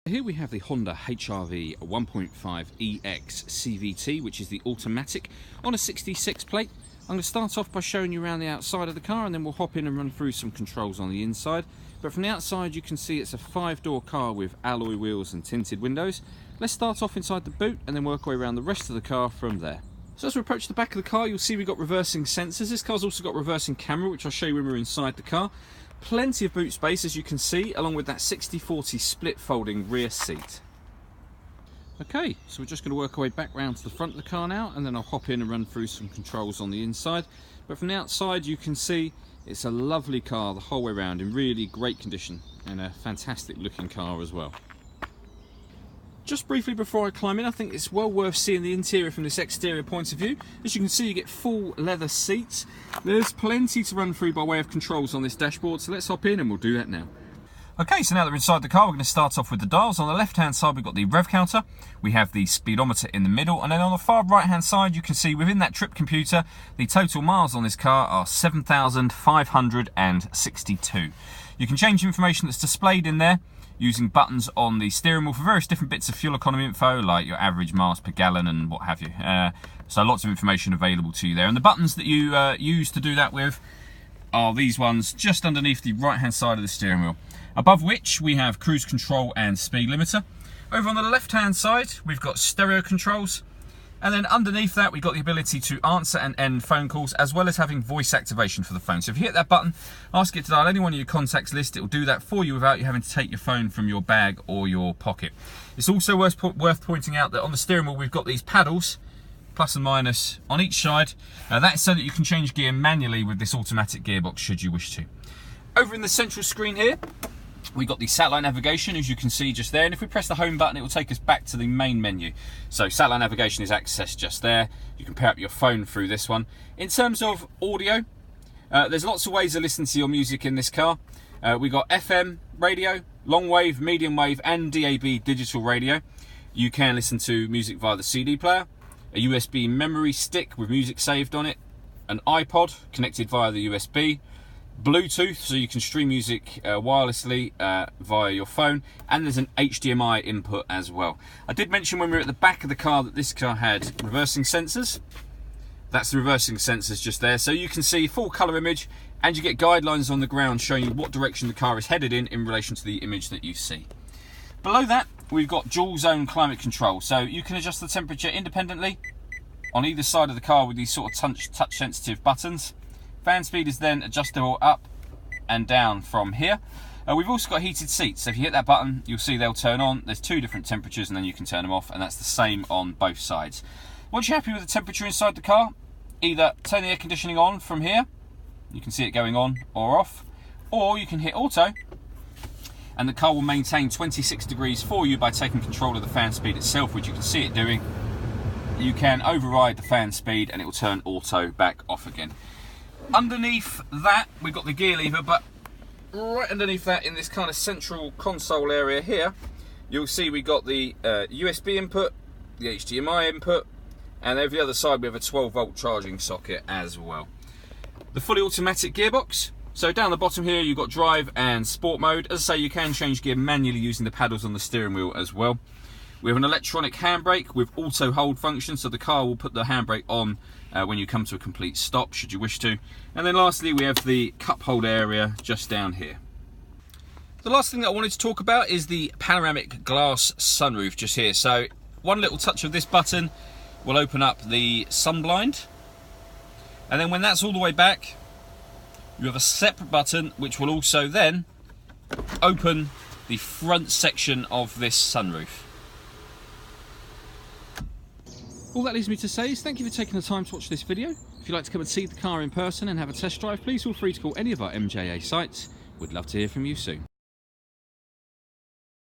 Here we have the Honda HR-V 1.5 EX CVT, which is the automatic on a 66 plate. I'm going to start off by showing you around the outside of the car, and then we'll hop in and run through some controls on the inside. But from the outside you can see it's a 5-door car with alloy wheels and tinted windows. Let's start off inside the boot and then work our way around the rest of the car from there. So as we approach the back of the car, you'll see we've got reversing sensors. This car's also got reversing camera, which I'll show you when we're inside the car. Plenty of boot space, as you can see, along with that 60/40 split folding rear seat. Okay, so we're just going to work our way back round to the front of the car now, and then I'll hop in and run through some controls on the inside. But from the outside you can see it's a lovely car the whole way around, in really great condition, and a fantastic looking car as well. Just briefly before I climb in, I think it's well worth seeing the interior from this exterior point of view. As you can see, you get full leather seats. There's plenty to run through by way of controls on this dashboard, so let's hop in and we'll do that now. Okay, so now that we're inside the car, we're going to start off with the dials. On the left hand side we've got the rev counter, we have the speedometer in the middle, and then on the far right hand side you can see within that trip computer the total miles on this car are 7,562. You can change the information that's displayed in there using buttons on the steering wheel for various different bits of fuel economy info, like your average miles per gallon and what have you. So lots of information available to you there. And the buttons that you use to do that with are these ones just underneath the right hand side of the steering wheel, above which we have cruise control and speed limiter. Over on the left hand side we've got stereo controls, and then underneath that we've got the ability to answer and end phone calls, as well as having voice activation for the phone. So if you hit that button, ask it to dial any one of your contacts list, it will do that for you without you having to take your phone from your bag or your pocket. It's also worth pointing out that on the steering wheel we've got these paddles, plus and minus on each side. That's so that you can change gear manually with this automatic gearbox should you wish to. Over in the central screen here we've got the satellite navigation, as you can see just there, and if we press the home button it will take us back to the main menu. So satellite navigation is accessed just there. You can pair up your phone through this one. In terms of audio, there's lots of ways to listen to your music in this car. We've got FM radio, long wave, medium wave and DAB digital radio. You can listen to music via the CD player, a USB memory stick with music saved on it, an iPod connected via the USB, Bluetooth, so you can stream music wirelessly via your phone, and there's an HDMI input as well. I did mention when we were at the back of the car that this car had reversing sensors. That's the reversing sensors just there, so you can see full colour image, and you get guidelines on the ground showing you what direction the car is headed in relation to the image that you see. Below that we've got dual zone climate control, so you can adjust the temperature independently on either side of the car with these sort of touch sensitive buttons. Fan speed is then adjustable up and down from here. We've also got heated seats, so if you hit that button you'll see they'll turn on. There's two different temperatures and then you can turn them off, and that's the same on both sides. Once you're happy with the temperature inside the car, either turn the air conditioning on from here, you can see it going on or off, or you can hit auto and the car will maintain 26 degrees for you by taking control of the fan speed itself, which you can see it doing. You can override the fan speed and it will turn auto back off again. Underneath that we've got the gear lever, but right underneath that in this kind of central console area here you'll see we got the USB input, the HDMI input, and over the other side we have a 12-volt charging socket as well. The fully automatic gearbox, so down the bottom here you've got drive and sport mode. As I say, you can change gear manually using the paddles on the steering wheel as well. We have an electronic handbrake with auto hold function, so the car will put the handbrake on when you come to a complete stop should you wish to. And then lastly we have the cup holder area just down here. The last thing that I wanted to talk about is the panoramic glass sunroof just here. So one little touch of this button will open up the sun blind, and then when that's all the way back you have a separate button which will also then open the front section of this sunroof. All that leaves me to say is thank you for taking the time to watch this video. If you'd like to come and see the car in person and have a test drive, please feel free to call any of our MJA sites. We'd love to hear from you soon.